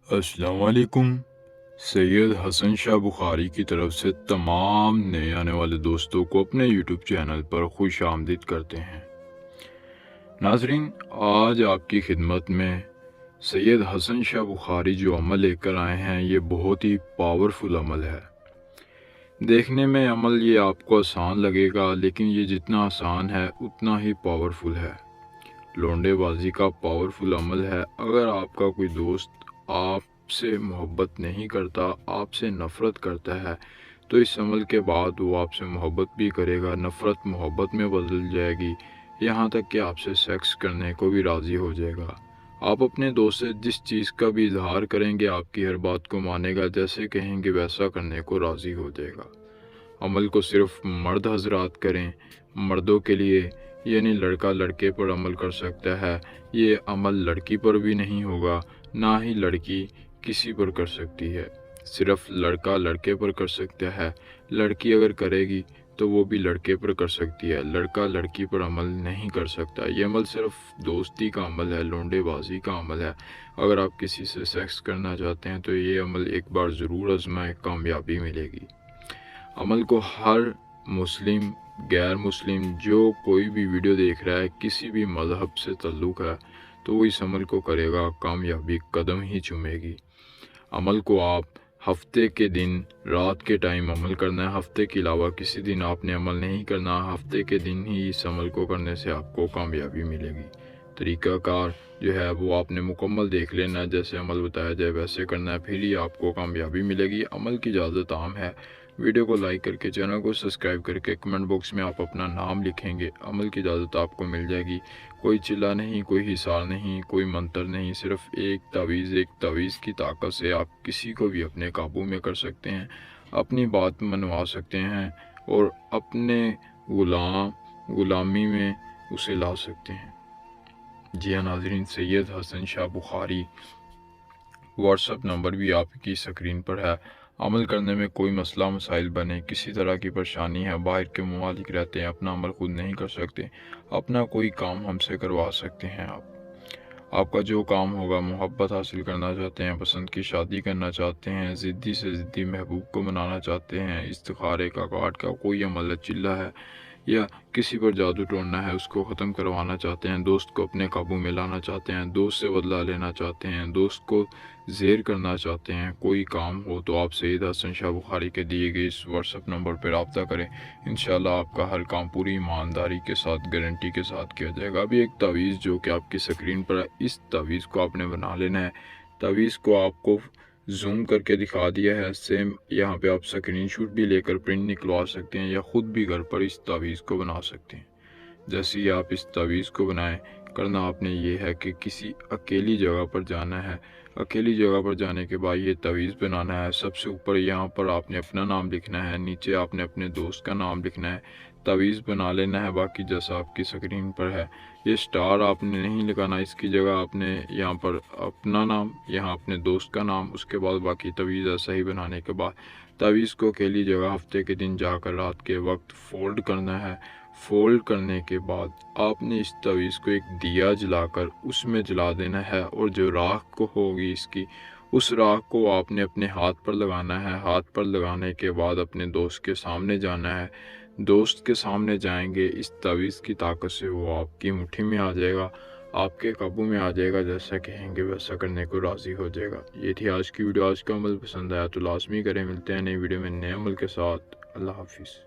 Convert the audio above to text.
السلام علیکم۔ سید حسن شاہ بخاری کی طرف سے تمام نئے آنے والے دوستوں کو اپنے یوٹیوب چینل پر خوش آمدید کرتے ہیں۔ ناظرین، آج آپ کی خدمت میں سید حسن شاہ بخاری جو عمل لے کر آئے ہیں یہ بہت ہی پاورفل عمل ہے۔ دیکھنے میں عمل یہ آپ کو آسان لگے گا، لیکن یہ جتنا آسان ہے اتنا ہی پاورفل ہے۔ لونڈے بازی کا پاورفل عمل ہے۔ اگر آپ کا کوئی دوست آپ سے محبت نہیں کرتا، آپ سے نفرت کرتا ہے، تو اس عمل کے بعد وہ آپ سے محبت بھی کرے گا، نفرت محبت میں بدل جائے گی، یہاں تک کہ آپ سے سیکس کرنے کو بھی راضی ہو جائے گا۔ آپ اپنے دوست سے جس چیز کا بھی اظہار کریں گے آپ کی ہر بات کو مانے گا، جیسے کہیں گے ویسا کرنے کو راضی ہو جائے گا۔ عمل کو صرف مرد حضرات کریں، مردوں کے لیے، یعنی لڑکا لڑکے پر عمل کر سکتا ہے۔ یہ عمل لڑکی پر بھی نہیں ہوگا، نہ ہی لڑکی کسی پر کر سکتی ہے، صرف لڑکا لڑکے پر کر سکتا ہے۔ لڑکی اگر کرے گی تو وہ بھی لڑکے پر کر سکتی ہے، لڑکا لڑکی پر عمل نہیں کر سکتا۔ یہ عمل صرف دوستی کا عمل ہے، لونڈے بازی کا عمل ہے۔ اگر آپ کسی سے سیکس کرنا چاہتے ہیں تو یہ عمل ایک بار ضرور آزمائیں، کامیابی ملے گی۔ عمل کو ہر مسلم، غیر مسلم، جو کوئی بھی ویڈیو دیکھ رہا ہے، کسی بھی مذہب سے تعلق ہے، تو وہ اس عمل کو کرے گا، کامیابی قدم ہی چومے گی۔ عمل کو آپ ہفتے کے دن رات کے ٹائم عمل کرنا ہے، ہفتے کے علاوہ کسی دن آپ نے عمل نہیں کرنا، ہفتے کے دن ہی اس عمل کو کرنے سے آپ کو کامیابی ملے گی۔ طریقہ کار جو ہے وہ آپ نے مکمل دیکھ لینا ہے، جیسے عمل بتایا جائے ویسے کرنا ہے، پھر ہی آپ کو کامیابی ملے گی۔ عمل کی اجازت عام ہے۔ ویڈیو کو لائک کر کے، چینل کو سبسکرائب کر کے، کمنٹ باکس میں آپ اپنا نام لکھیں گے، عمل کی اجازت آپ کو مل جائے گی۔ کوئی چلا نہیں، کوئی حصار نہیں، کوئی منتر نہیں، صرف ایک تعویذ کی طاقت سے آپ کسی کو بھی اپنے قابو میں کر سکتے ہیں، اپنی بات منوا سکتے ہیں اور اپنے غلامی میں اسے لا سکتے ہیں۔ جی ہاں ناظرین، سید حسن شاہ بخاری واٹس ایپ نمبر بھی آپ کی سکرین پر ہے۔ عمل کرنے میں کوئی مسئلہ مسائل بنے، کسی طرح کی پریشانی ہے، باہر کے ممالک رہتے ہیں، اپنا عمل خود نہیں کر سکتے، اپنا کوئی کام ہم سے کروا سکتے ہیں۔ آپ کا جو کام ہوگا، محبت حاصل کرنا چاہتے ہیں، پسند کی شادی کرنا چاہتے ہیں، ضدی سے ضدی محبوب کو منانا چاہتے ہیں، استخارے کا کارڈ کا کوئی عمل ہے، چلہ ہے، یا کسی پر جادو ٹوڑنا ہے، اس کو ختم کروانا چاہتے ہیں، دوست کو اپنے قابو میں لانا چاہتے ہیں، دوست سے بدلہ لینا چاہتے ہیں، دوست کو زیر کرنا چاہتے ہیں، کوئی کام ہو تو آپ سید حسن شاہ بخاری کے دیے گئے اس واٹس ایپ نمبر پر رابطہ کریں۔ انشاءاللہ آپ کا ہر کام پوری ایمانداری کے ساتھ، گارنٹی کے ساتھ کیا جائے گا۔ ابھی ایک تعویذ جو کہ آپ کی سکرین پر ہے، اس تعویذ کو آپ نے بنا لینا ہے۔ تعویذ کو آپ کو زوم کر کے دکھا دیا ہے، سیم یہاں پہ آپ سکرین شاٹ بھی لے کر پرنٹ نکلوا سکتے ہیں، یا خود بھی گھر پر اس تعویذ کو بنا سکتے ہیں۔ جیسے ہی آپ اس تعویذ کو بنائیں، کرنا آپ نے یہ ہے کہ کسی اکیلی جگہ پر جانا ہے، اکیلی جگہ پر جانے کے بعد یہ تعویذ بنانا ہے۔ سب سے اوپر یہاں پر آپ نے اپنا نام لکھنا ہے، نیچے آپ نے اپنے دوست کا نام لکھنا ہے، تعویذ بنا لینا ہے باقی جیسا آپ کی سکرین پر ہے۔ یہ سٹار آپ نے نہیں لگانا، اس کی جگہ آپ نے یہاں پر اپنا نام، یہاں اپنے دوست کا نام، اس کے بعد باقی تعویذ ایسا ہی بنانے کے بعد تعویذ کو اکیلی جگہ ہفتے کے دن جا کر رات کے وقت فولڈ کرنا ہے۔ فولڈ کرنے کے بعد آپ نے اس تعویذ کو ایک دیا جلا کر اس میں جلا دینا ہے، اور جو راکھ کو ہوگی اس کی، اس راکھ کو آپ نے اپنے ہاتھ پر لگانا ہے۔ ہاتھ پر لگانے کے بعد اپنے دوست کے سامنے جانا ہے۔ دوست کے سامنے جائیں گے، اس تعویذ کی طاقت سے وہ آپ کی مٹھی میں آ جائے گا، آپ کے قابو میں آ جائے گا، جیسا کہیں گے ویسا کرنے کو راضی ہو جائے گا۔ یہ تھی آج کی ویڈیو۔ آج کا عمل پسند آیا تو لازمی کریں۔ ملتے ہیں نئی ویڈیو میں نئے عمل کے ساتھ۔ اللہ حافظ۔